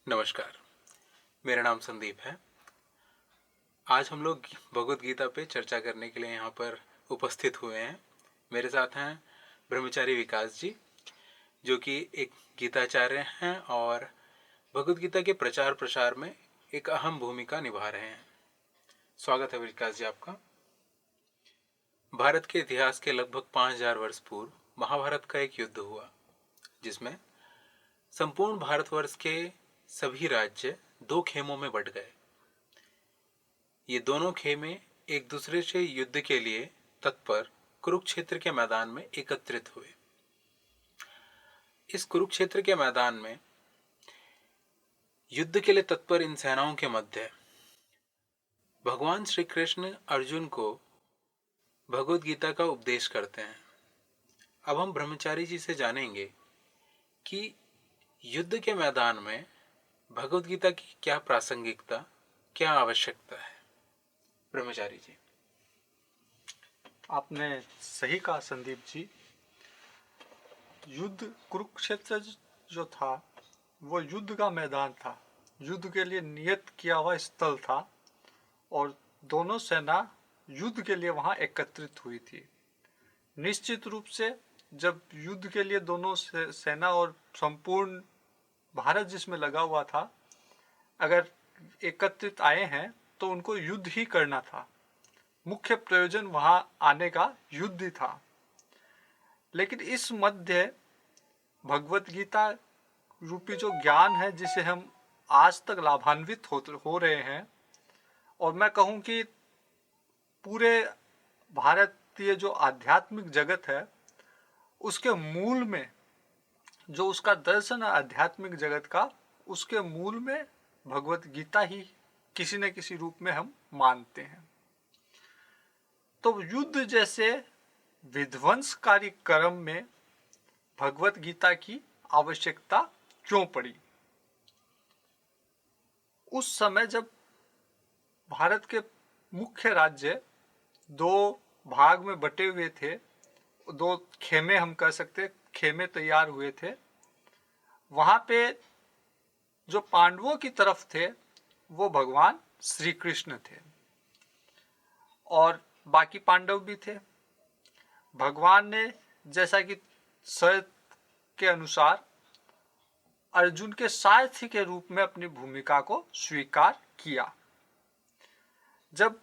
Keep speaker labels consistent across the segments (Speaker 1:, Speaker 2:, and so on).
Speaker 1: नमस्कार। मेरा नाम संदीप है। आज हम लोग भगवत गीता पे चर्चा करने के लिए यहाँ पर उपस्थित हुए हैं। मेरे साथ हैं ब्रह्मचारी विकास जी, जो कि एक गीताचार्य हैं और भगवत गीता के प्रचार प्रसार में एक अहम भूमिका निभा रहे हैं। स्वागत है विकास जी आपका। भारत के इतिहास के लगभग 5000 वर्ष पूर्व महाभारत का एक युद्ध हुआ, जिसमें संपूर्ण भारतवर्ष के सभी राज्य दो खेमों में बंट गए। ये दोनों खेमे एक दूसरे से युद्ध के लिए तत्पर कुरुक्षेत्र के मैदान में एकत्रित हुए। इस कुरुक्षेत्र के मैदान में युद्ध के लिए तत्पर इन सेनाओं के मध्य भगवान श्री कृष्ण अर्जुन को भगवत गीता का उपदेश करते हैं। अब हम ब्रह्मचारी जी से जानेंगे कि युद्ध के मैदान में भगवत गीता की क्या प्रासंगिकता, क्या आवश्यकता है। ब्रह्मचारी जी।
Speaker 2: आपने सही कहा संदीप जी। युद्ध कुरुक्षेत्र जो था वो युद्ध का मैदान था, युद्ध के लिए नियत किया हुआ स्थल था और दोनों सेना युद्ध के लिए वहां एकत्रित हुई थी। निश्चित रूप से जब युद्ध के लिए दोनों सेना और संपूर्ण भारत जिसमें लगा हुआ था, अगर एकत्रित आए हैं तो उनको युद्ध ही करना था। मुख्य प्रयोजन वहां आने का युद्ध ही था। लेकिन इस मध्य भगवत गीता रूपी जो ज्ञान है, जिसे हम आज तक लाभान्वित हो रहे हैं, और मैं कहूं कि पूरे भारतीय जो आध्यात्मिक जगत है उसके मूल में, जो उसका दर्शन है आध्यात्मिक जगत का, उसके मूल में भगवत गीता ही किसी न किसी रूप में हम मानते हैं। तो युद्ध जैसे विध्वंसकारी कर्म में भगवत गीता की आवश्यकता क्यों पड़ी? उस समय जब भारत के मुख्य राज्य दो भाग में बटे हुए थे, दो खेमे हम कह सकते, खेमे तैयार हुए थे, वहां पे जो पांडवों की तरफ थे वो भगवान श्री कृष्ण थे और बाकी पांडव भी थे। भगवान ने जैसा कि शर्त के अनुसार अर्जुन के सारथी के रूप में अपनी भूमिका को स्वीकार किया। जब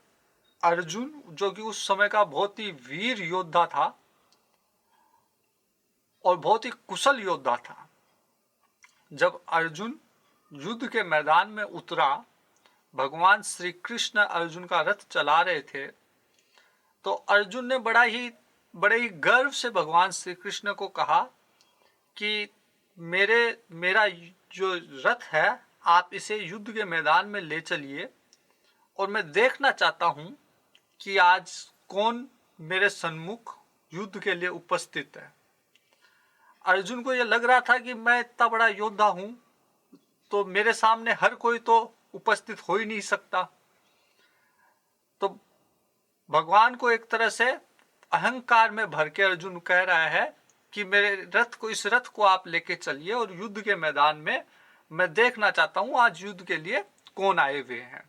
Speaker 2: अर्जुन, जो कि उस समय का बहुत ही वीर योद्धा था और बहुत ही कुशल योद्धा था, जब अर्जुन युद्ध के मैदान में उतरा, भगवान श्री कृष्ण अर्जुन का रथ चला रहे थे, तो अर्जुन ने बड़े ही गर्व से भगवान श्री कृष्ण को कहा कि मेरा जो रथ है आप इसे युद्ध के मैदान में ले चलिए और मैं देखना चाहता हूं कि आज कौन मेरे सन्मुख युद्ध के लिए उपस्थित है। अर्जुन को यह लग रहा था कि मैं इतना बड़ा योद्धा हूं तो मेरे सामने हर कोई तो उपस्थित हो ही नहीं सकता। तो भगवान को एक तरह से अहंकार में भर के अर्जुन कह रहा है कि इस रथ को आप लेके चलिए और युद्ध के मैदान में मैं देखना चाहता हूं आज युद्ध के लिए कौन आए हुए हैं।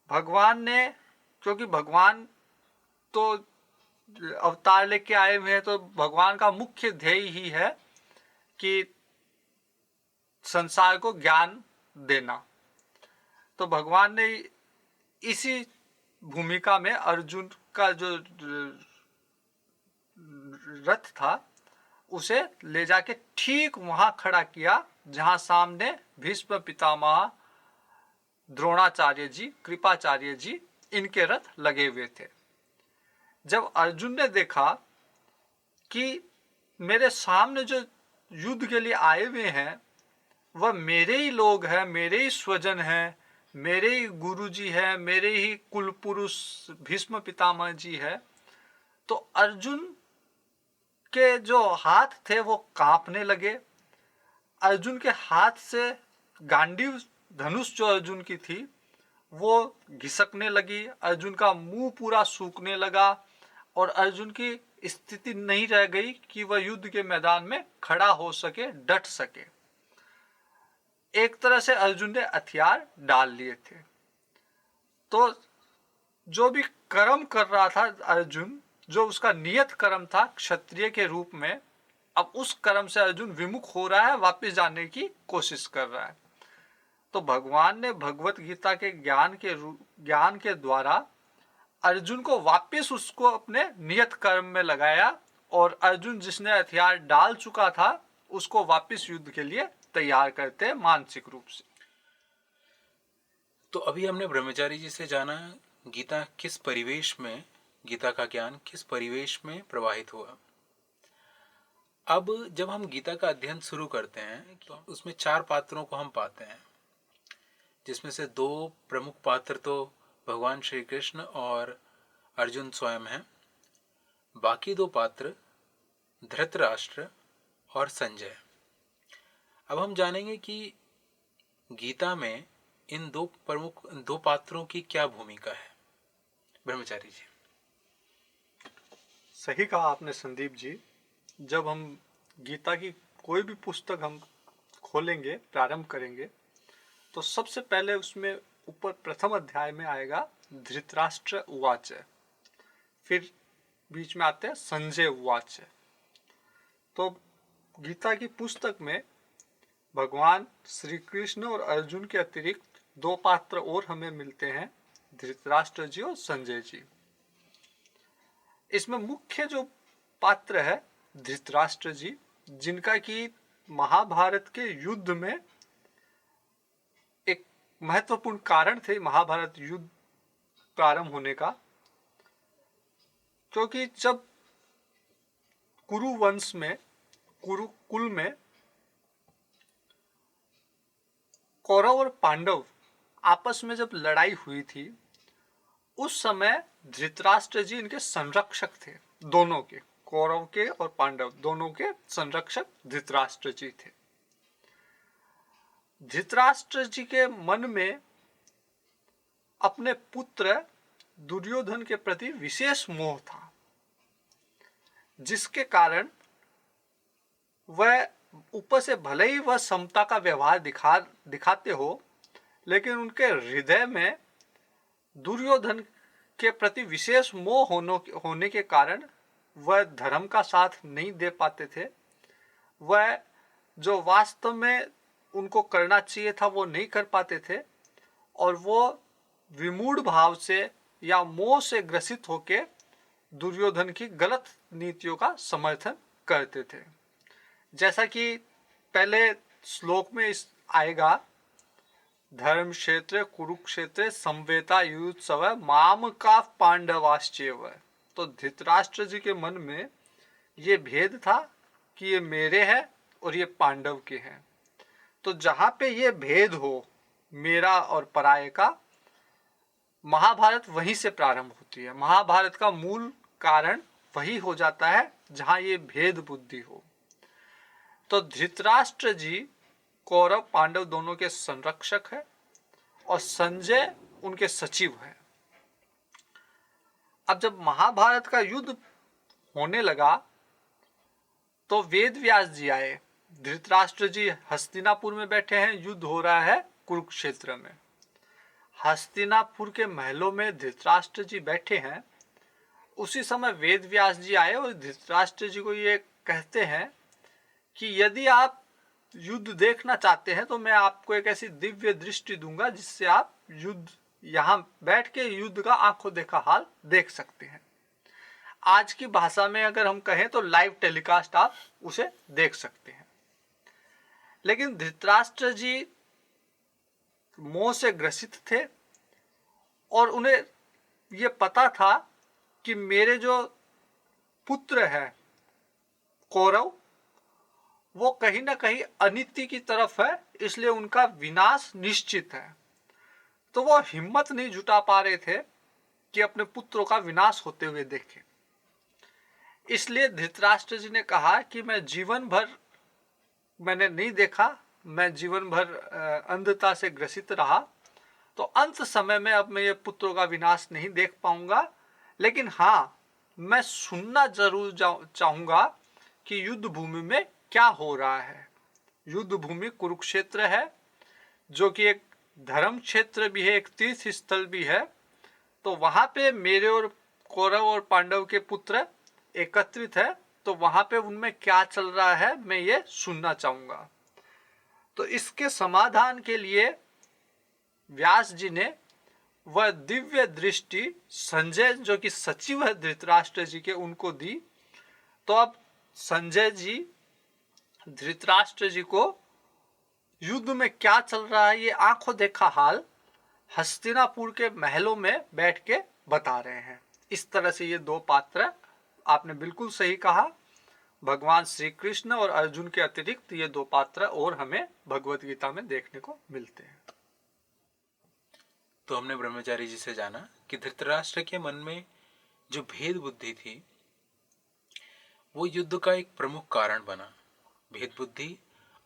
Speaker 2: भगवान ने, क्योंकि भगवान तो अवतार लेके आए हुए हैं, तो भगवान का मुख्य ध्येय ही है कि संसार को ज्ञान देना। तो भगवान ने इसी भूमिका में अर्जुन का जो रथ था उसे ले जाके ठीक वहां खड़ा किया जहां सामने भीष्म पितामह, द्रोणाचार्य जी, कृपाचार्य जी, इनके रथ लगे हुए थे। जब अर्जुन ने देखा कि मेरे सामने जो युद्ध के लिए आए हुए हैं वह मेरे ही लोग हैं, मेरे ही स्वजन हैं, मेरे ही गुरु जी हैं, मेरे ही कुल पुरुष भीष्म पितामह जी है, तो अर्जुन के जो हाथ थे वो कांपने लगे। अर्जुन के हाथ से गांडीव धनुष जो अर्जुन की थी वो घिसकने लगी, अर्जुन का मुंह पूरा सूखने लगा और अर्जुन की स्थिति नहीं रह गई कि वह युद्ध के मैदान में खड़ा हो सके, डट सके। एक तरह से अर्जुन ने हथियार डाल लिए थे। तो जो भी कर्म कर रहा था अर्जुन, जो उसका नियत कर्म था क्षत्रिय के रूप में, अब उस कर्म से अर्जुन विमुख हो रहा है, वापस जाने की कोशिश कर रहा है। तो भगवान ने भगवत गीता के ज्ञान के द्वारा अर्जुन को वापस उसको अपने नियत कर्म में लगाया, और अर्जुन जिसने हथियार डाल चुका था उसको वापस युद्ध के लिए तैयार करते हैं मानसिक रूप से।
Speaker 1: तो अभी हमने ब्रह्मचारी जी से जाना गीता किस परिवेश में, गीता का ज्ञान किस परिवेश में प्रवाहित हुआ। अब जब हम गीता का अध्ययन शुरू करते हैं तो उसमें 4 पात्रों को हम पाते हैं, जिसमें से 2 प्रमुख पात्र तो भगवान श्री कृष्ण और अर्जुन स्वयं हैं। बाकी 2 पात्र धृतराष्ट्र और संजय। अब हम जानेंगे कि गीता में इन 2 प्रमुख 2 पात्रों की क्या भूमिका है। ब्रह्मचारी जी।
Speaker 2: सही कहा आपने संदीप जी। जब हम गीता की कोई भी पुस्तक हम खोलेंगे, प्रारंभ करेंगे, तो सबसे पहले उसमें ऊपर प्रथम अध्याय में आएगा धृतराष्ट्र उवाच, फिर बीच में आते हैं संजय उवाच। तो गीता की पुस्तक में भगवान श्री कृष्ण और अर्जुन के अतिरिक्त 2 पात्र और हमें मिलते हैं, धृतराष्ट्र जी और संजय जी। इसमें मुख्य जो पात्र है धृतराष्ट्र जी, जिनका कि महाभारत के युद्ध में एक महत्वपूर्ण कारण थे महाभारत युद्ध प्रारंभ होने का। क्योंकि जब कुरु वंश में, कुरुकुल में कौरव और पांडव आपस में जब लड़ाई हुई थी, उस समय धृतराष्ट्र जी इनके संरक्षक थे, दोनों के, कौरव के और पांडव दोनों के संरक्षक धृतराष्ट्र जी थे। धृतराष्ट्र जी के मन में अपने पुत्र दुर्योधन के प्रति विशेष मोह था, जिसके कारण वह ऊपर से भले ही वह समता का व्यवहार दिखाते हो, लेकिन उनके हृदय में दुर्योधन के प्रति विशेष मोह होने के कारण वह धर्म का साथ नहीं दे पाते थे। वह जो वास्तव में उनको करना चाहिए था वो नहीं कर पाते थे, और वो विमूढ़ भाव से या मोह से ग्रसित होकर दुर्योधन की गलत नीतियों का समर्थन करते थे। जैसा कि पहले श्लोक में आएगा, धर्म क्षेत्र कुरुक्षेत्र संवेता युत्सव माम का पांडवाश्चैव। तो धृतराष्ट्र जी के मन में ये भेद था कि ये मेरे हैं और ये पांडव के हैं। तो जहां पे ये भेद हो मेरा और पराये का, महाभारत वहीं से प्रारंभ होती है। महाभारत का मूल कारण वही हो जाता है जहां ये भेद बुद्धि हो। तो धृतराष्ट्र जी कौरव पांडव दोनों के संरक्षक है और संजय उनके सचिव है। अब जब महाभारत का युद्ध होने लगा तो वेद व्यास जी आए। धृतराष्ट्र जी हस्तिनापुर में बैठे हैं, युद्ध हो रहा है कुरुक्षेत्र में। हस्तिनापुर के महलों में धृतराष्ट्र जी बैठे हैं। उसी समय वेद व्यास जी आए और धृतराष्ट्र जी को ये कहते हैं कि यदि आप युद्ध देखना चाहते हैं तो मैं आपको एक ऐसी दिव्य दृष्टि दूंगा जिससे आप युद्ध, यहां बैठ के युद्ध का आंखों देखा हाल देख सकते हैं। आज की भाषा में अगर हम कहें तो लाइव टेलीकास्ट आप उसे देख सकते हैं। लेकिन धृतराष्ट्र जी मोह से ग्रसित थे और उन्हें यह पता था कि मेरे जो पुत्र है कौरव, वो कहीं ना कहीं अनिति की तरफ है, इसलिए उनका विनाश निश्चित है। तो वो हिम्मत नहीं जुटा पा रहे थे कि अपने पुत्रों का विनाश होते हुए देखें। इसलिए धृतराष्ट्र जी ने कहा कि मैं जीवन भर मैंने नहीं देखा, मैं जीवन भर अंधता से ग्रसित रहा, तो अंत समय में अब मैं ये पुत्रों का विनाश नहीं देख पाऊंगा। लेकिन हाँ, मैं सुनना जरूर चाहूंगा कि युद्ध भूमि में क्या हो रहा है। युद्ध भूमि कुरुक्षेत्र है, जो कि एक धर्म क्षेत्र भी है, एक तीर्थ स्थल भी है। तो वहां पे मेरे और कौरव और पांडव के पुत्र एकत्रित है, तो वहां पे उनमें क्या चल रहा है मैं ये सुनना चाहूंगा। तो इसके समाधान के लिए व्यास जी ने वह दिव्य दृष्टि संजय, जो कि सचिव है धृतराष्ट्र जी के, उनको दी। तो अब संजय जी धृतराष्ट्र जी को युद्ध में क्या चल रहा है ये आंखों देखा हाल हस्तिनापुर के महलों में बैठ के बता रहे हैं। इस तरह से ये दो पात्र, आपने बिल्कुल सही कहा, भगवान श्री कृष्ण और अर्जुन के अतिरिक्त ये दो पात्र और हमें भगवत गीता में देखने को मिलते हैं।
Speaker 1: तो हमने ब्रह्मचारी जी से जाना कि धृतराष्ट्र के मन में जो भेद बुद्धि थी वो युद्ध का एक प्रमुख कारण बना। भेद बुद्धि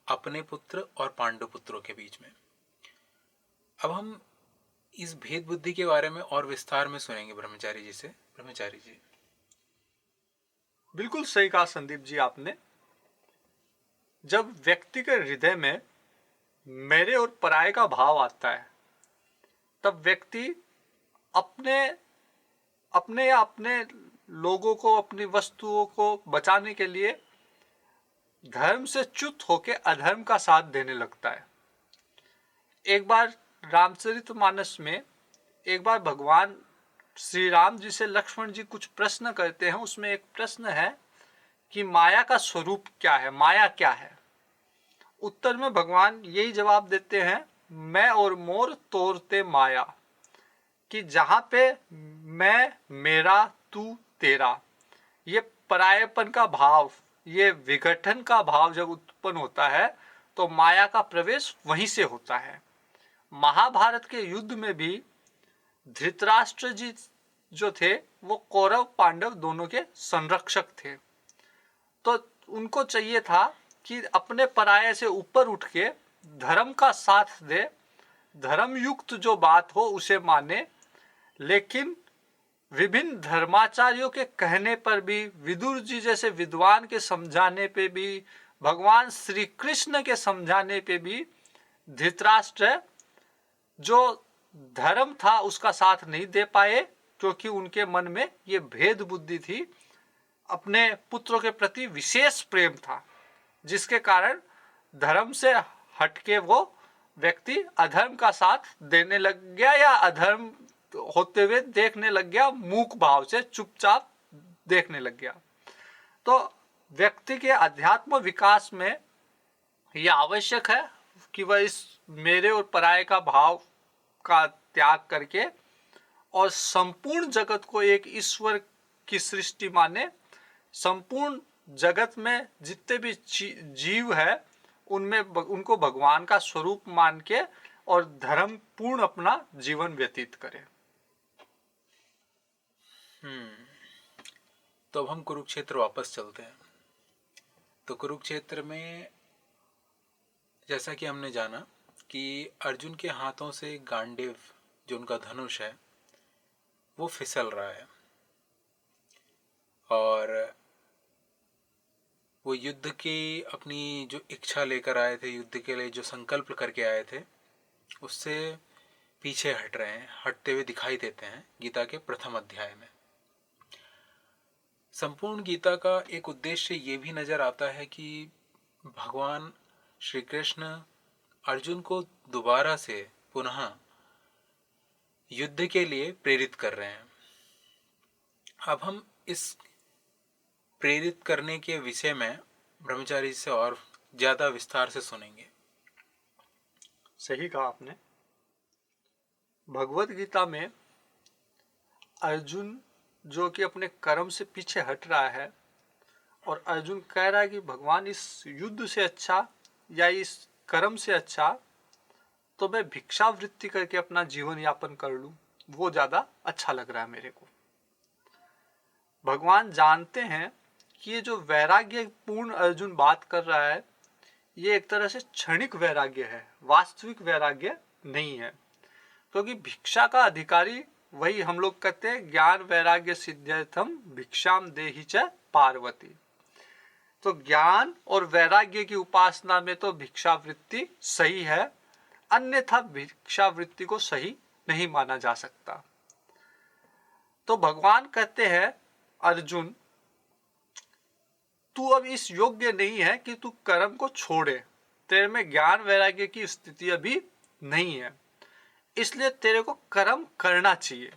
Speaker 1: अपने पुत्र और पांडु पुत्रों के बीच में। अब हम इस भेद बुद्धि के बारे में और विस्तार में सुनेंगे ब्रह्मचारी जी से। ब्रह्मचारी जी।
Speaker 2: बिल्कुल सही कहा संदीप जी आपने। जब व्यक्ति के हृदय में मेरे और पराये का भाव आता है, तब व्यक्ति अपने अपने या अपने लोगों को, अपनी वस्तुओं को बचाने के लिए धर्म से च्युत होकर अधर्म का साथ देने लगता है। एक बार रामचरितमानस में एक बार भगवान श्री राम जी से लक्ष्मण जी कुछ प्रश्न करते हैं। उसमें एक प्रश्न है कि माया का स्वरूप क्या है, माया क्या है। उत्तर में भगवान यही जवाब देते हैं, मैं और मोर तोरते माया, कि जहां पे मैं, मेरा, तू, तेरा, ये परायेपन का भाव, ये विघटन का भाव जब उत्पन्न होता है तो माया का प्रवेश वहीं से होता है। महाभारत के युद्ध में भी धृतराष्ट्र जी जो थे वो कौरव पांडव दोनों के संरक्षक थे। तो उनको चाहिए था कि अपने पराये से ऊपर उठ के धर्म का साथ दे, धर्म युक्त जो बात हो उसे माने। लेकिन विभिन्न धर्माचार्यों के कहने पर भी, विदुर जी जैसे विद्वान के समझाने पे भी, भगवान श्री कृष्ण के समझाने पे भी धृतराष्ट्र जो धर्म था उसका साथ नहीं दे पाए, क्योंकि उनके मन में ये भेद बुद्धि थी, अपने पुत्रों के प्रति विशेष प्रेम था, जिसके कारण धर्म से हटके वो व्यक्ति अधर्म का साथ देने लग गया, या अधर्म होते हुए देखने लग गया, मूक भाव से चुपचाप देखने लग गया। तो व्यक्ति के अध्यात्म विकास में यह आवश्यक है कि वह इस मेरे और पराये का भाव का त्याग करके और संपूर्ण जगत को एक ईश्वर की सृष्टि माने, संपूर्ण जगत में जितने भी जीव है उनमें उनको भगवान का स्वरूप मान के और धर्म पूर्ण अपना जीवन व्यतीत करे।
Speaker 1: तो अब हम कुरुक्षेत्र वापस चलते हैं। तो कुरुक्षेत्र में जैसा कि हमने जाना कि अर्जुन के हाथों से गांडीव, जो उनका धनुष है, वो फिसल रहा है और वो युद्ध की अपनी जो इच्छा लेकर आए थे, युद्ध के लिए जो संकल्प करके आए थे, उससे पीछे हट रहे हैं, हटते हुए दिखाई देते हैं गीता के प्रथम अध्याय में। संपूर्ण गीता का एक उद्देश्य ये भी नजर आता है कि भगवान श्री कृष्ण अर्जुन को दोबारा से पुनः युद्ध के लिए प्रेरित कर रहे हैं। अब हम इस प्रेरित करने के विषय में ब्रह्मचारी से और ज्यादा विस्तार से सुनेंगे।
Speaker 2: सही कहा आपने। भगवत गीता में अर्जुन जो कि अपने कर्म से पीछे हट रहा है और अर्जुन कह रहा है कि भगवान इस युद्ध से अच्छा या इस कर्म से अच्छा तो मैं भिक्षावृत्ति करके अपना जीवन यापन कर लूं, वो ज्यादा अच्छा लग रहा है मेरे को। भगवान जानते हैं कि ये जो वैराग्य पूर्ण अर्जुन बात कर रहा है ये एक तरह से क्षणिक वैराग्य है, वास्तविक वैराग्य नहीं है। क्योंकि भिक्षा का अधिकारी वही हम लोग कहते हैं, ज्ञान वैराग्य सिद्ध्यर्थम भिक्षाम देहि च पार्वती। तो ज्ञान और वैराग्य की उपासना में तो भिक्षावृत्ति सही है। अन्यथा भिक्षावृत्ति को सही नहीं माना जा सकता। तो भगवान कहते हैं, अर्जुन तू अब इस योग्य नहीं है कि तू कर्म को छोड़े, तेरे में ज्ञान वैराग्य की स्थिति अभी नहीं है, इसलिए तेरे को कर्म करना चाहिए।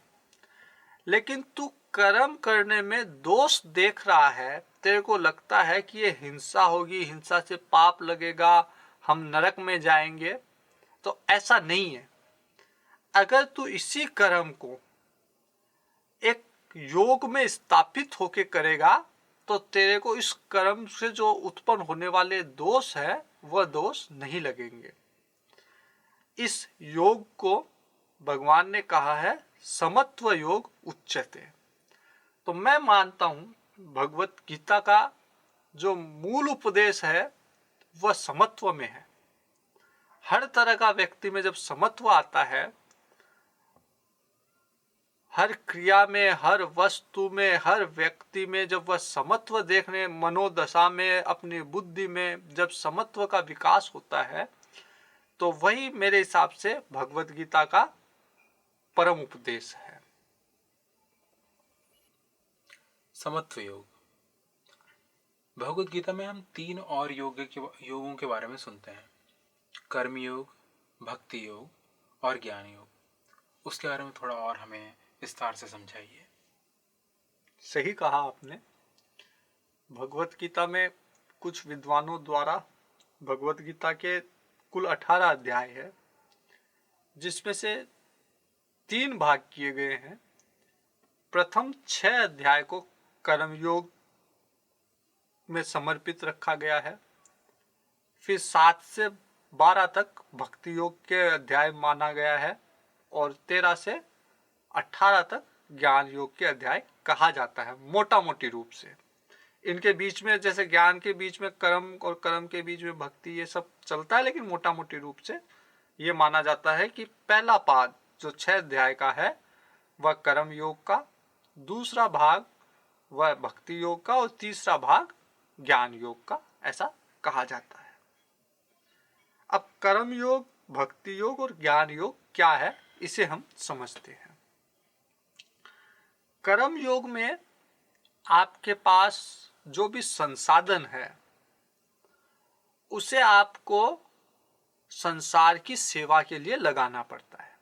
Speaker 2: लेकिन तू कर्म करने में दोष देख रहा है, तेरे को लगता है कि ये हिंसा होगी, हिंसा से पाप लगेगा, हम नरक में जाएंगे, तो ऐसा नहीं है। अगर तू इसी कर्म को एक योग में स्थापित होके करेगा तो तेरे को इस कर्म से जो उत्पन्न होने वाले दोष है वह दोष नहीं लगेंगे। इस योग को भगवान ने कहा है समत्व योग उच्यते। तो मैं मानता हूं भगवत गीता का जो मूल उपदेश है वह समत्व में है। हर तरह का व्यक्ति में जब समत्व आता है, हर क्रिया में, हर वस्तु में, हर व्यक्ति में जब वह समत्व देखने, मनोदशा में, अपनी बुद्धि में जब समत्व का विकास होता है, तो वही मेरे हिसाब से भगवत गीता का परम उपदेश है।
Speaker 1: समत्व योग। भगवत गीता में हम 3 और योगों के बारे में सुनते हैं, कर्म योग, भक्ति योग और ज्ञान योग। उसके बारे में थोड़ा और हमें विस्तार से समझाइए।
Speaker 2: सही कहा आपने। भगवत गीता में कुछ विद्वानों द्वारा भगवत गीता के कुल 18 अध्याय है, जिसमें से 3 भाग किए गए हैं। प्रथम 6 अध्याय को कर्मयोग में समर्पित रखा गया है, फिर 7 से 12 तक भक्ति योग के अध्याय माना गया है और 13 से 18 तक ज्ञान योग के अध्याय कहा जाता है, मोटा मोटी रूप से। इनके बीच में, जैसे ज्ञान के बीच में कर्म और कर्म के बीच में भक्ति, ये सब चलता है, लेकिन मोटा मोटी रूप से ये माना जाता है कि पहला पाद जो 6 अध्याय का है वह कर्म योग का, दूसरा भाग वह भक्ति योग का और तीसरा भाग ज्ञान योग का, ऐसा कहा जाता है। अब कर्म योग, भक्ति योग और ज्ञान योग क्या है, इसे हम समझते हैं। कर्म योग में आपके पास जो भी संसाधन है उसे आपको संसार की सेवा के लिए लगाना पड़ता है।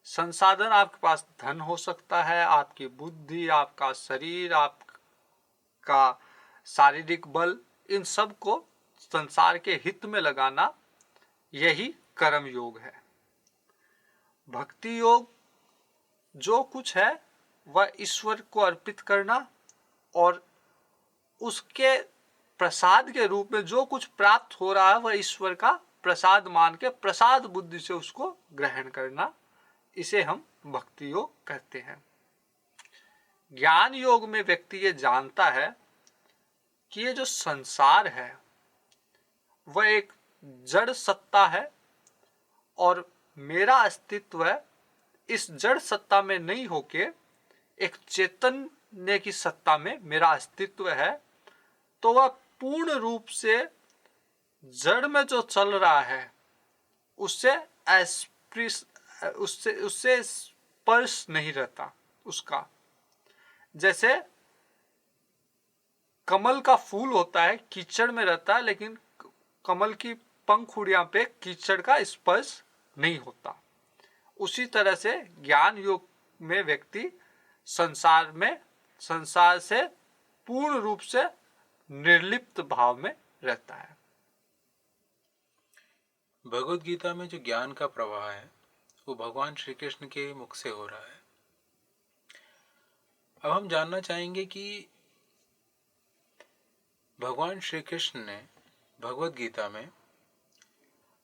Speaker 2: संसाधन आपके पास धन हो सकता है, आपकी बुद्धि, आपका शरीर, आपका शारीरिक बल, इन सब को संसार के हित में लगाना, यही कर्म योग है। भक्ति योग जो कुछ है वह ईश्वर को अर्पित करना और उसके प्रसाद के रूप में जो कुछ प्राप्त हो रहा है वह ईश्वर का प्रसाद मान के प्रसाद बुद्धि से उसको ग्रहण करना, इसे हम भक्ति योग कहते हैं। ज्ञान योग में व्यक्ति ये जानता है कि ये जो संसार है वह एक जड़ सत्ता है और मेरा अस्तित्व इस जड़ सत्ता में नहीं होके एक चैतन्य की सत्ता में मेरा अस्तित्व है। तो वह पूर्ण रूप से जड़ में जो चल रहा है उससे उससे स्पर्श नहीं रहता उसका। जैसे कमल का फूल होता है, कीचड़ में रहता है, लेकिन कमल की पंखुड़ियां पे कीचड़ का स्पर्श नहीं होता। उसी तरह से ज्ञान योग में व्यक्ति संसार से पूर्ण रूप से निर्लिप्त भाव में रहता है।
Speaker 1: भगवत गीता में जो ज्ञान का प्रवाह है वो भगवान श्री कृष्ण के मुख से हो रहा है। अब हम जानना चाहेंगे कि भगवान श्री कृष्ण ने भगवत गीता में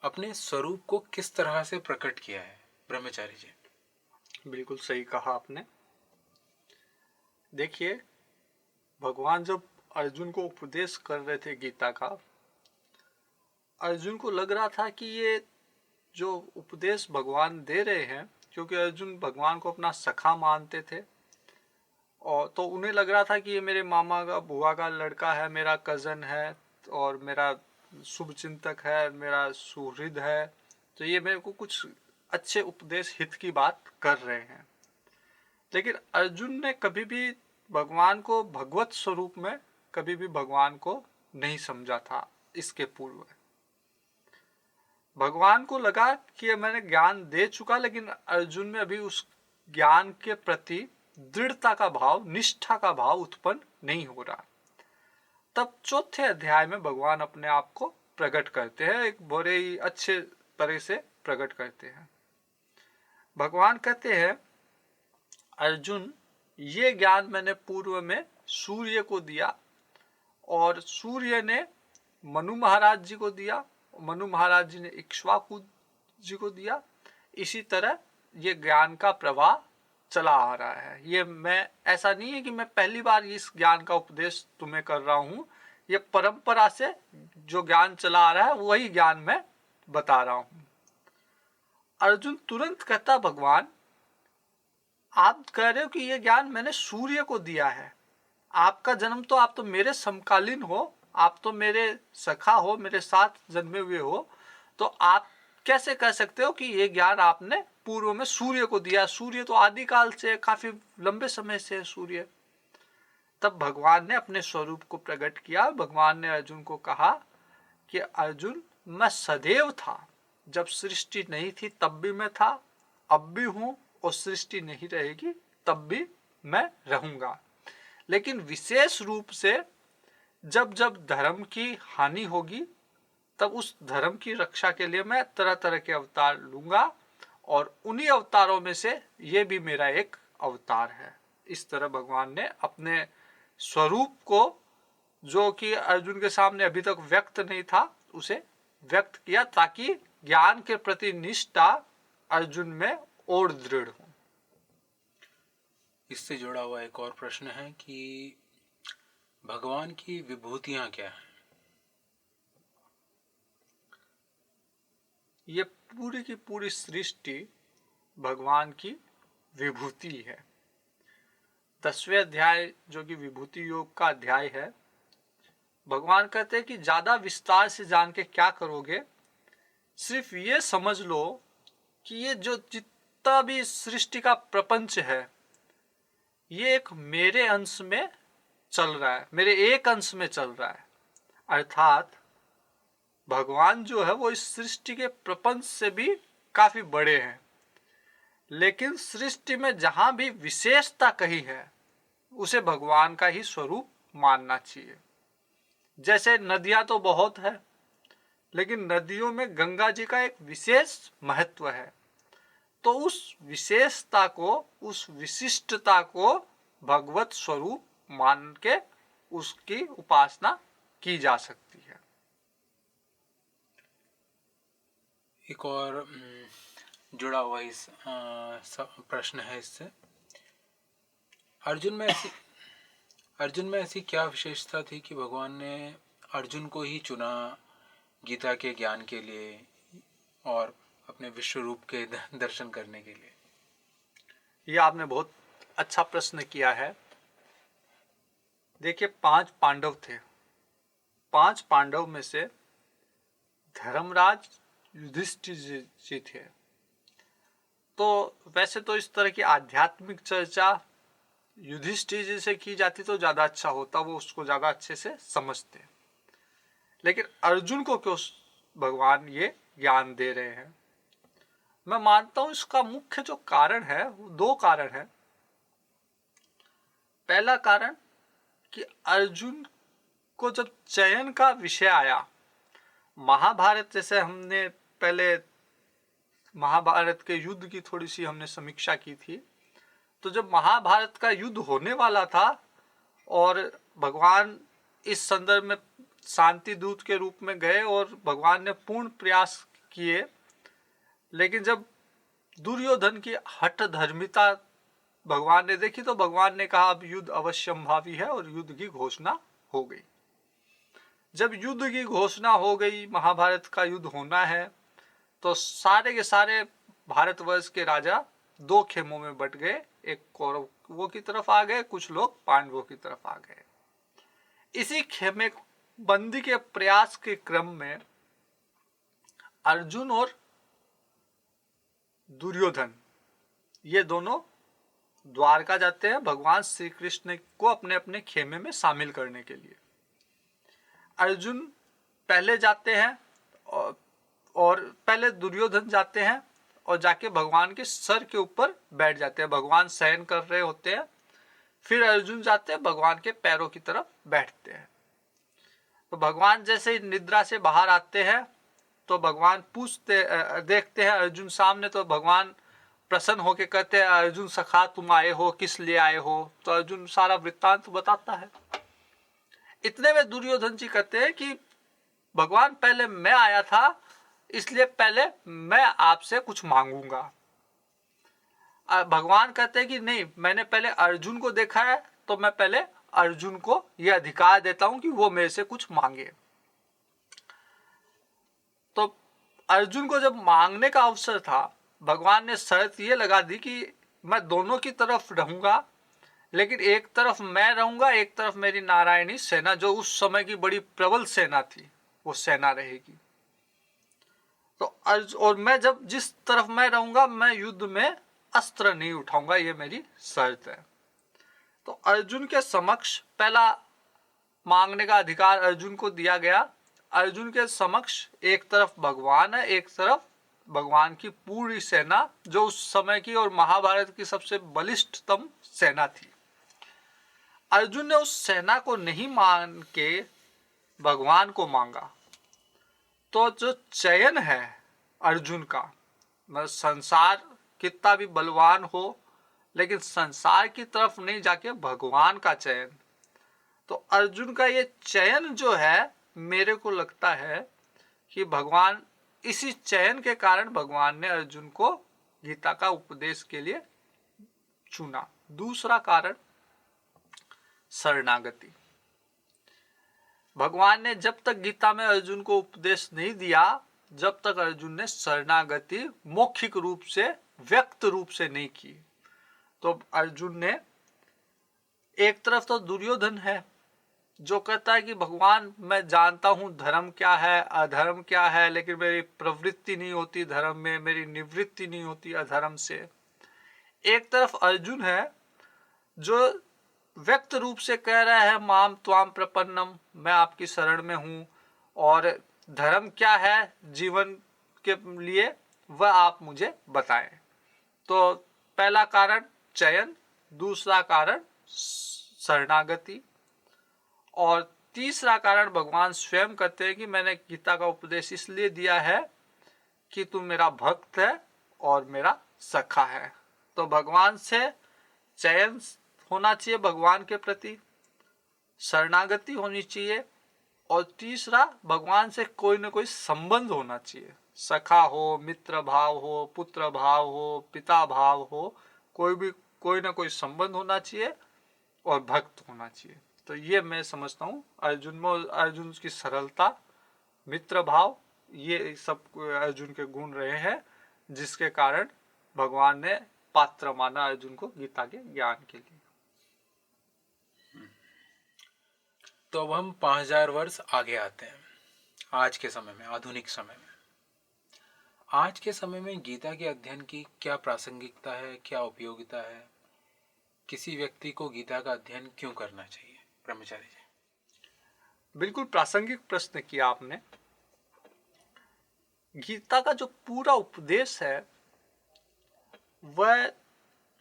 Speaker 1: अपने स्वरूप को किस तरह से प्रकट किया है। ब्रह्मचारी जी।
Speaker 2: बिल्कुल सही कहा आपने। देखिए, भगवान जब अर्जुन को उपदेश कर रहे थे गीता का, अर्जुन को लग रहा था कि ये जो उपदेश भगवान दे रहे हैं, क्योंकि अर्जुन भगवान को अपना सखा मानते थे, और तो उन्हें लग रहा था कि ये मेरे मामा का, बुआ का लड़का है, मेरा कज़न है और मेरा शुभ चिंतक है, मेरा सुहृद है, तो ये मेरे को कुछ अच्छे उपदेश हित की बात कर रहे हैं। लेकिन अर्जुन ने कभी भी भगवान को भगवत स्वरूप में कभी भी भगवान को नहीं समझा था। इसके पूर्व भगवान को लगा कि मैंने ज्ञान दे चुका, लेकिन अर्जुन में अभी उस ज्ञान के प्रति दृढ़ता का भाव, निष्ठा का भाव उत्पन्न नहीं हो रहा। तब चौथे अध्याय में भगवान अपने आप को प्रकट करते हैं, एक बड़े ही अच्छे तरह से प्रकट करते हैं। भगवान कहते हैं, अर्जुन, ये ज्ञान मैंने पूर्व में सूर्य को दिया और सूर्य ने मनु महाराज जी को दिया, मनु महाराज जी ने इक्ष्वाकु जी को दिया। इसी तरह ये ज्ञान का प्रवाह चला आ रहा है। ये मैं, ऐसा नहीं है कि मैं पहली बार इस ज्ञान का उपदेश तुम्हें कर रहा हूँ, ये परंपरा से जो ज्ञान चला आ रहा है वही ज्ञान मैं बता रहा हूँ। अर्जुन तुरंत कहता, भगवान आप कह रहे हो कि ये ज्ञान मैंने सूर्य को दिया है, आपका जन्म तो, आप तो मेरे समकालीन हो, आप तो मेरे सखा हो, मेरे साथ जन्मे हुए हो, तो आप कैसे कह सकते हो कि ये ज्ञान आपने पूर्व में सूर्य को दिया? सूर्य तो आदिकाल से, काफी लंबे समय से है सूर्य। तब भगवान ने अपने स्वरूप को प्रकट किया। भगवान ने अर्जुन को कहा कि अर्जुन, मैं सदैव था, जब सृष्टि नहीं थी तब भी मैं था, अब भी हूं, और सृष्टि नहीं रहेगी तब भी मैं रहूंगा। लेकिन विशेष रूप से जब जब धर्म की हानि होगी तब उस धर्म की रक्षा के लिए मैं तरह तरह के अवतार लूंगा, और उन्हीं अवतारों में से ये भी मेरा एक अवतार है। इस तरह भगवान ने अपने स्वरूप को, जो कि अर्जुन के सामने अभी तक व्यक्त नहीं था, उसे व्यक्त किया, ताकि ज्ञान के प्रति निष्ठा अर्जुन में और दृढ़ हो।
Speaker 1: इससे जुड़ा हुआ एक और प्रश्न है कि भगवान की विभूतियां क्या हैं?
Speaker 2: ये पूरी की पूरी सृष्टि भगवान की विभूति है। 10वें अध्याय जो कि विभूति योग का अध्याय है, भगवान कहते हैं कि ज्यादा विस्तार से जान के क्या करोगे, सिर्फ ये समझ लो कि ये जो जितना भी सृष्टि का प्रपंच है, ये एक मेरे अंश में चल रहा है, मेरे एक अंश में चल रहा है। अर्थात भगवान जो है वो इस सृष्टि के प्रपंच से भी काफी बड़े हैं, लेकिन सृष्टि में जहां भी विशेषता कही है उसे भगवान का ही स्वरूप मानना चाहिए। जैसे नदियां तो बहुत है, लेकिन नदियों में गंगा जी का एक विशेष महत्व है, तो उस विशेषता को, उस विशिष्टता को भगवत स्वरूप मान के उसकी उपासना की जा सकती है।
Speaker 1: एक और जुड़ा हुआ इस प्रश्न है इससे, अर्जुन में ऐसी क्या विशेषता थी कि भगवान ने अर्जुन को ही चुना गीता के ज्ञान के लिए और अपने विश्व रूप के दर्शन करने के लिए?
Speaker 2: यह आपने बहुत अच्छा प्रश्न किया है। देखिए, 5 पांडव थे। 5 पांडव में से धर्मराज युधिष्ठिर जी थे। तो वैसे तो इस तरह की आध्यात्मिक चर्चा युधिष्ठिर जी से की जाती तो ज्यादा अच्छा होता, वो उसको ज्यादा अच्छे से समझते। लेकिन अर्जुन को क्यों भगवान ये ज्ञान दे रहे हैं? मैं मानता हूं इसका मुख्य जो कारण है वो 2 कारण है। पहला कारण कि अर्जुन को जब चयन का विषय आया, महाभारत, जैसे हमने पहले महाभारत के युद्ध की थोड़ी सी हमने समीक्षा की थी, तो जब महाभारत का युद्ध होने वाला था और भगवान इस संदर्भ में शांति दूत के रूप में गए और भगवान ने पूर्ण प्रयास किए, लेकिन जब दुर्योधन की हठ धर्मिता भगवान ने देखी तो भगवान ने कहा अब युद्ध अवश्यंभावी है, और युद्ध की घोषणा हो गई। जब युद्ध की घोषणा हो गई, महाभारत का युद्ध होना है, तो सारे के सारे भारतवर्ष के राजा 2 खेमों में बट गए। एक कौरवों की तरफ आ गए, कुछ लोग पांडवों की तरफ आ गए। इसी खेमे बंदी के प्रयास के क्रम में अर्जुन और दुर्योधन, ये दोनों द्वारका जाते हैं भगवान श्री कृष्ण को अपने अपने खेमे में शामिल करने के लिए। अर्जुन पहले जाते हैं और पहले दुर्योधन जाते हैं और जाके भगवान के सर के ऊपर बैठ जाते हैं। भगवान शयन कर रहे होते हैं, फिर अर्जुन जाते हैं भगवान के पैरों की तरफ बैठते हैं। तो भगवान जैसे ही निद्रा से बाहर आते हैं तो भगवान देखते हैं अर्जुन सामने, तो भगवान प्रसन्न होकर कहते हैं, अर्जुन सखा तुम आए हो, किस लिए आए हो? तो अर्जुन सारा वृत्तांत बताता है। इतने में दुर्योधन जी कहते हैं कि भगवान पहले मैं आया था, इसलिए पहले मैं आपसे कुछ मांगूंगा। भगवान कहते हैं कि नहीं, मैंने पहले अर्जुन को देखा है, तो मैं पहले अर्जुन को यह अधिकार देता हूं कि वो मेरे से कुछ मांगे। तो अर्जुन को जब मांगने का अवसर था, भगवान ने शर्त ये लगा दी कि मैं दोनों की तरफ रहूंगा, लेकिन एक तरफ मैं रहूंगा, एक तरफ मेरी नारायणी सेना, जो उस समय की बड़ी प्रबल सेना थी, वो सेना रहेगी। तो और मैं जब जिस तरफ मैं रहूंगा, मैं युद्ध में अस्त्र नहीं उठाऊंगा, ये मेरी शर्त है। तो अर्जुन के समक्ष पहला मांगने का अधिकार अर्जुन को दिया गया। अर्जुन के समक्ष एक तरफ भगवान है, एक तरफ भगवान की पूरी सेना, जो उस समय की और महाभारत की सबसे बलिष्ठतम सेना थी। अर्जुन ने उस सेना को नहीं मान के भगवान को मांगा। तो जो चयन है अर्जुन का, मतलब संसार कितना भी बलवान हो, लेकिन संसार की तरफ नहीं जाके भगवान का चयन। तो अर्जुन का ये चयन जो है, मेरे को लगता है कि भगवान, इसी चयन के कारण भगवान ने अर्जुन को गीता का उपदेश के लिए चुना। दूसरा कारण शरणागति। भगवान ने जब तक गीता में अर्जुन को उपदेश नहीं दिया, जब तक अर्जुन ने शरणागति मौखिक रूप से, व्यक्त रूप से नहीं की। तो अर्जुन ने, एक तरफ तो दुर्योधन है जो कहता है कि भगवान मैं जानता हूं धर्म क्या है, अधर्म क्या है, लेकिन मेरी प्रवृत्ति नहीं होती धर्म में, मेरी निवृत्ति नहीं होती अधर्म से। एक तरफ अर्जुन है जो व्यक्त रूप से कह रहा है, माम त्वाम प्रपन्नम, मैं आपकी शरण में हूं, और धर्म क्या है जीवन के लिए वह आप मुझे बताएं। तो पहला कारण चयन, दूसरा कारण शरणागति, और तीसरा कारण भगवान स्वयं कहते हैं कि मैंने गीता का उपदेश इसलिए दिया है कि तू मेरा भक्त है और मेरा सखा है। तो भगवान से चयन होना चाहिए भगवान के प्रति, शरणागति होनी चाहिए, और तीसरा भगवान से कोई ना कोई संबंध होना चाहिए। सखा हो, मित्र भाव हो, पुत्र भाव हो, पिता भाव हो, कोई ना कोई संबंध होना चाहिए और भक्त होना चाहिए। तो ये मैं समझता हूँ अर्जुन में, अर्जुन की सरलता, मित्र भाव, ये सब अर्जुन के गुण रहे हैं, जिसके कारण भगवान ने पात्र माना अर्जुन को गीता के ज्ञान के लिए।
Speaker 1: तो अब हम 5000 वर्ष आगे आते हैं, आज के समय में, आधुनिक समय में। आज के समय में गीता के अध्ययन की क्या प्रासंगिकता है, क्या उपयोगिता है? किसी व्यक्ति को गीता का अध्ययन क्यों करना चाहिए? ब्रह्मचारी जी।
Speaker 2: बिल्कुल प्रासंगिक प्रश्न किया आपने। गीता का जो पूरा उपदेश है वह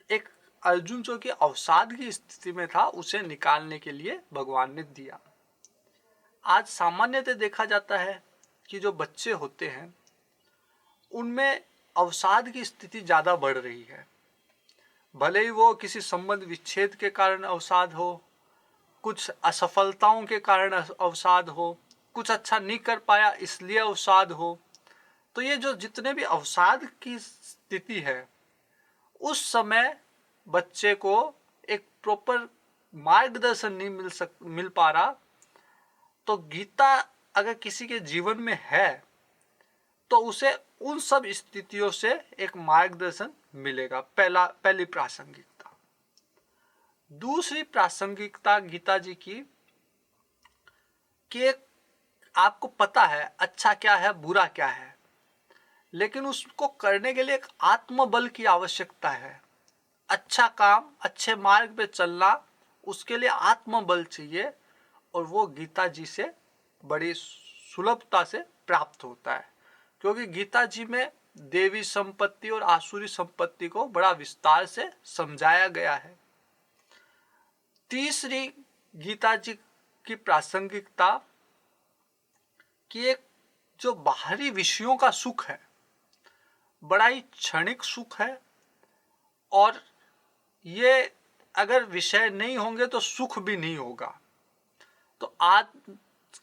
Speaker 2: एक अर्जुन जो कि अवसाद की स्थिति में था, उसे निकालने के लिए भगवान ने दिया। आज सामान्यतः देखा जाता है कि जो बच्चे होते हैं उनमें अवसाद की स्थिति ज्यादा बढ़ रही है। भले ही वो किसी संबंध विच्छेद के कारण अवसाद हो, कुछ असफलताओं के कारण अवसाद हो, कुछ अच्छा नहीं कर पाया इसलिए अवसाद हो। तो ये जो जितने भी अवसाद की स्थिति है, उस समय बच्चे को एक प्रॉपर मार्गदर्शन नहीं मिल पा रहा। तो गीता अगर किसी के जीवन में है तो उसे उन सब स्थितियों से एक मार्गदर्शन मिलेगा। पहली प्रासंगिकता। दूसरी प्रासंगिकता गीता जी की कि आपको पता है अच्छा क्या है बुरा क्या है, लेकिन उसको करने के लिए एक आत्मबल की आवश्यकता है। अच्छा काम, अच्छे मार्ग पे चलना, उसके लिए आत्मबल चाहिए, और वो गीता जी से बड़ी सुलभता से प्राप्त होता है, क्योंकि गीता जी में देवी संपत्ति और आसुरी संपत्ति को बड़ा विस्तार से समझाया गया है। तीसरी गीता जी की प्रासंगिकता कि एक जो बाहरी विषयों का सुख है, बड़ा ही क्षणिक सुख है, और ये अगर विषय नहीं होंगे तो सुख भी नहीं होगा। तो आज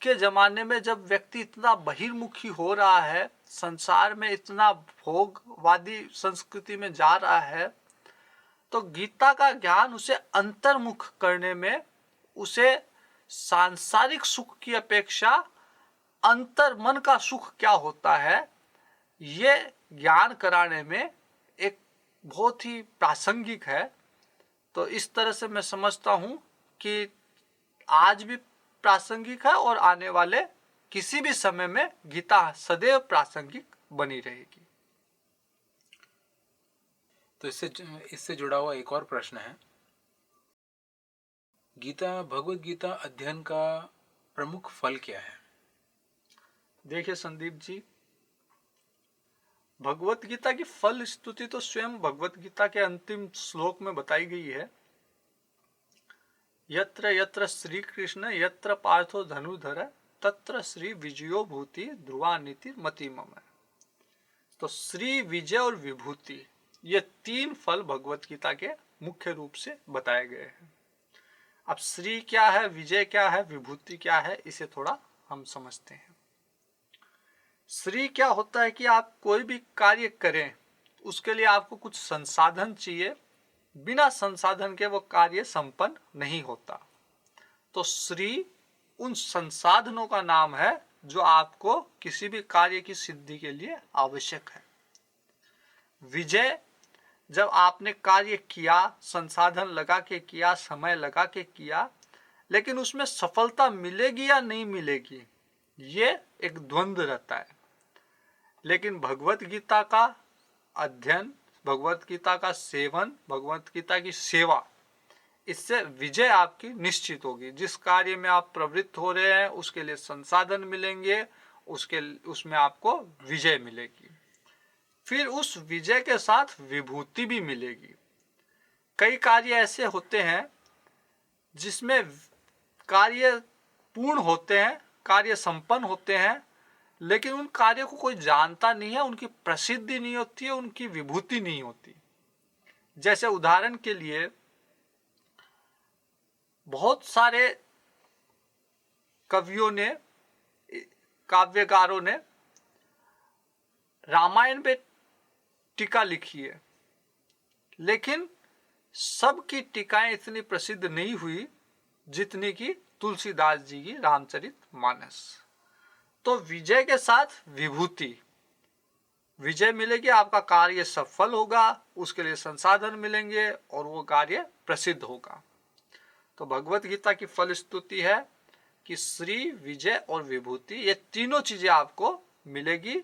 Speaker 2: के जमाने में जब व्यक्ति इतना बहिर्मुखी हो रहा है, संसार में इतना भोगवादी संस्कृति में जा रहा है, तो गीता का ज्ञान उसे अंतर्मुख करने में, उसे सांसारिक सुख की अपेक्षा अंतर मन का सुख क्या होता है, ये ज्ञान कराने में एक बहुत ही प्रासंगिक है। तो इस तरह से मैं समझता हूँ कि आज भी प्रासंगिक है और आने वाले किसी भी समय में गीता सदैव प्रासंगिक बनी रहेगी।
Speaker 1: तो इससे जुड़ा हुआ एक और प्रश्न है, भगवत गीता अध्ययन का प्रमुख फल क्या है?
Speaker 2: देखिए संदीप जी, भगवत गीता की फल स्तुति तो स्वयं भगवत गीता के अंतिम श्लोक में बताई गई है। यत्र यत्र श्री कृष्ण यत्र पार्थो धनुधर तत्र श्री विजयो भूति ध्रुवा नीति मति मम। तो श्री, विजय और विभूति, ये तीन फल भगवत गीता के मुख्य रूप से बताए गए हैं। अब श्री क्या है, विजय क्या है, विभूति क्या है, इसे थोड़ा हम समझते हैं। श्री क्या होता है कि आप कोई भी कार्य करें, उसके लिए आपको कुछ संसाधन चाहिए, बिना संसाधन के वो कार्य संपन्न नहीं होता। तो श्री उन संसाधनों का नाम है जो आपको किसी भी कार्य की सिद्धि के लिए आवश्यक है। विजय, जब आपने कार्य किया, संसाधन लगा के किया, समय लगा के किया, लेकिन उसमें सफलता मिलेगी या नहीं मिलेगी, ये एक द्वंद्व रहता है। लेकिन भगवत गीता का अध्ययन, भगवत गीता का सेवन, भगवत गीता की सेवा, इससे विजय आपकी निश्चित होगी। जिस कार्य में आप प्रवृत्त हो रहे हैं उसके लिए संसाधन मिलेंगे, उसमें आपको विजय मिलेगी। फिर उस विजय के साथ विभूति भी मिलेगी। कई कार्य ऐसे होते हैं जिसमें कार्य पूर्ण होते हैं, कार्य संपन्न होते हैं, लेकिन उन कार्यों को कोई जानता नहीं है, उनकी प्रसिद्धि नहीं होती है, उनकी विभूति नहीं होती। जैसे उदाहरण के लिए बहुत सारे कवियों ने, काव्यकारों ने रामायण पे टीका लिखी है, लेकिन सबकी टीकाएं इतनी प्रसिद्ध नहीं हुई जितनी कि तुलसीदास जी की रामचरितमानस। तो विजय के साथ विभूति, विजय मिलेगी, आपका कार्य सफल होगा, उसके लिए संसाधन मिलेंगे और वो कार्य प्रसिद्ध होगा। तो भगवत गीता की फल स्तुति है कि श्री, विजय और विभूति, ये तीनों चीजें आपको मिलेगी।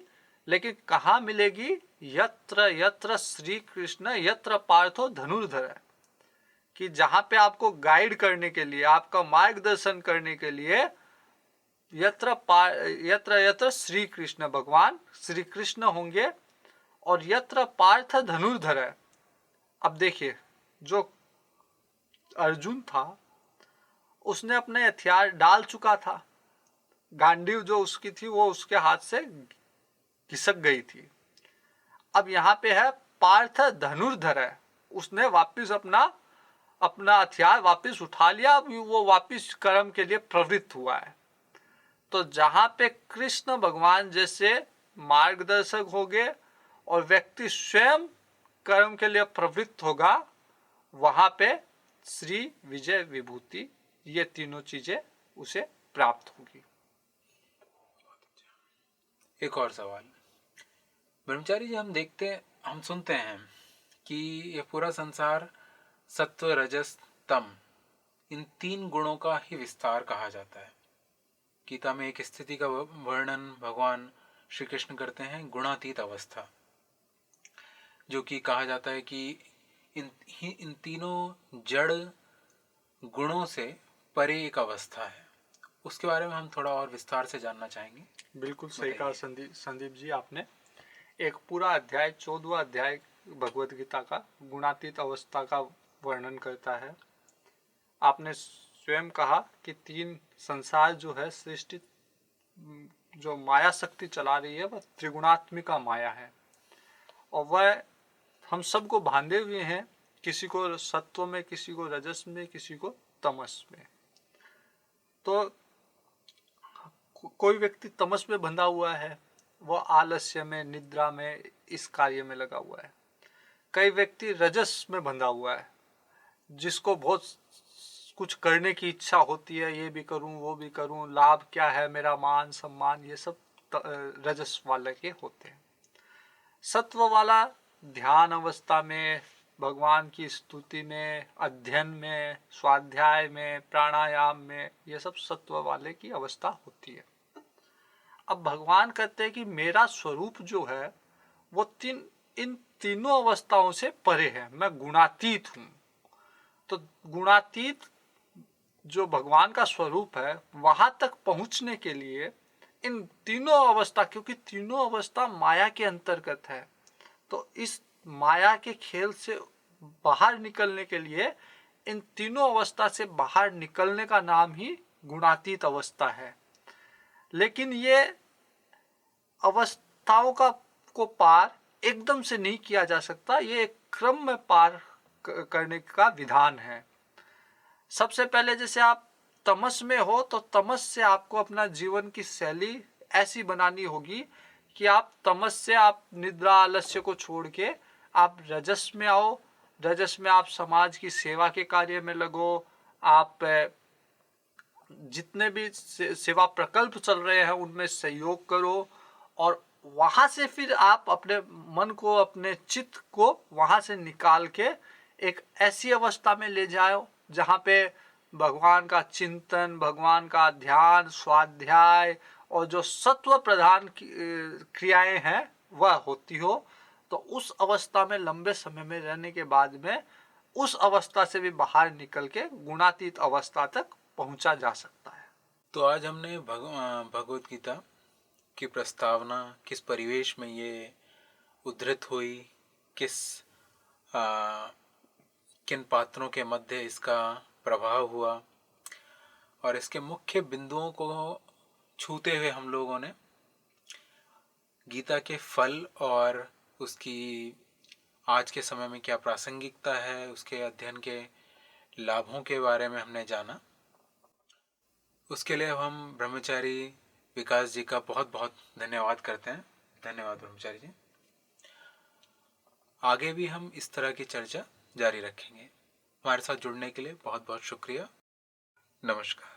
Speaker 2: लेकिन कहाँ मिलेगी? यत्र यत्र श्री कृष्ण यत्र पार्थो धनुर्धर, कि जहां पे आपको गाइड करने के लिए, आपका मार्गदर्शन करने के लिए यत्र यत्र श्री कृष्ण, भगवान श्री कृष्ण होंगे, और यत्र पार्थ धनुर्धर। अब देखिए, जो अर्जुन था उसने अपने हथियार डाल चुका था, गांडीव जो उसकी थी वो उसके हाथ से खिसक गई थी। अब यहाँ पे है पार्थ धनुर्धर है, उसने वापस अपना हथियार वापस उठा लिया, वो वापस कर्म के लिए प्रवृत्त हुआ है। तो जहाँ पे कृष्ण भगवान जैसे मार्गदर्शक होंगे और व्यक्ति स्वयं कर्म के लिए प्रवृत्त होगा, वहां पे श्री, विजय, विभूति, ये तीनों चीजें उसे प्राप्त होगी।
Speaker 1: एक और सवाल, ब्रह्मचारी जी, हम सुनते हैं कि यह पूरा संसार सत्व, रजस, तम, इन तीन गुणों का ही विस्तार कहा जाता है। गीता में एक स्थिति का वर्णन भगवान श्री कृष्ण करते हैं गुणातीत अवस्था, जो कि कहा जाता है कि इन तीनों जड़ गुणों से परे एक अवस्था है। उसके बारे में हम थोड़ा और विस्तार से जानना चाहेंगे।
Speaker 2: बिल्कुल सही कहा संदीप जी आपने। एक पूरा अध्याय 14वां अध्याय भगवत गीता का गुणातीत अवस्था का वर्णन करता है। आपने स्वयं कहा कि तीन संसार जो है सृष्टि जो माया शक्ति चला रही है वह त्रिगुणात्मिका माया है, और वह हम सबको बांधे हुए हैं, किसी को सत्व में, किसी को रजस में, किसी को तमस में। तो कोई व्यक्ति तमस में बंधा हुआ है, वो आलस्य में, निद्रा में, इस कार्य में लगा हुआ है। कई व्यक्ति रजस में बंधा हुआ है, जिसको बहुत कुछ करने की इच्छा होती है, ये भी करूं, वो भी करूं, लाभ क्या है, मेरा मान सम्मान, ये सब रजस वाले के होते हैं। सत्व वाला ध्यान अवस्था में, भगवान की स्तुति में, अध्ययन में, स्वाध्याय में, प्राणायाम में, ये सब सत्व वाले की अवस्था होती है। अब भगवान कहते हैं कि मेरा स्वरूप जो है वो इन तीनों अवस्थाओं से परे है, मैं गुणातीत हूं। तो गुणातीत जो भगवान का स्वरूप है, वहां तक पहुंचने के लिए इन तीनों अवस्था, क्योंकि तीनों अवस्था माया के अंतर्गत है, तो इस माया के खेल से बाहर निकलने के लिए इन तीनों अवस्था से बाहर निकलने का नाम ही गुणातीत अवस्था है। लेकिन ये अवस्थाओं को पार एकदम से नहीं किया जा सकता, ये एक क्रम में पार करने का विधान है। सबसे पहले जैसे आप तमस में हो, तो तमस से आपको अपना जीवन की शैली ऐसी बनानी होगी कि आप तमस से आप निद्रा आलस्य को छोड़ के आप रजस में आओ। रजस में आप समाज की सेवा के कार्य में लगो, आप जितने भी सेवा प्रकल्प चल रहे हैं उनमें सहयोग करो, और वहां से फिर आप अपने मन को, अपने चित्त को वहां से निकाल के एक ऐसी अवस्था में ले जाओ जहां पे भगवान का चिंतन, भगवान का ध्यान, स्वाध्याय और जो सत्व प्रधान क्रियाएं हैं वह होती हो। तो उस अवस्था में लंबे समय में रहने के बाद में उस अवस्था से भी बाहर निकल के गुणातीत अवस्था तक पहुंचा जा सकता है।
Speaker 1: तो आज हमने भगवत गीता की प्रस्तावना, किस परिवेश में ये उद्धृत हुई, किन पात्रों के मध्य इसका प्रभाव हुआ, और इसके मुख्य बिंदुओं को छूते हुए हम लोगों ने गीता के फल और उसकी आज के समय में क्या प्रासंगिकता है, उसके अध्ययन के लाभों के बारे में हमने जाना। उसके लिए हम ब्रह्मचारी विकास जी का बहुत बहुत धन्यवाद करते हैं। धन्यवाद ब्रह्मचारी जी। आगे भी हम इस तरह की चर्चा जारी रखेंगे। हमारे साथ जुड़ने के लिए बहुत बहुत शुक्रिया। नमस्कार।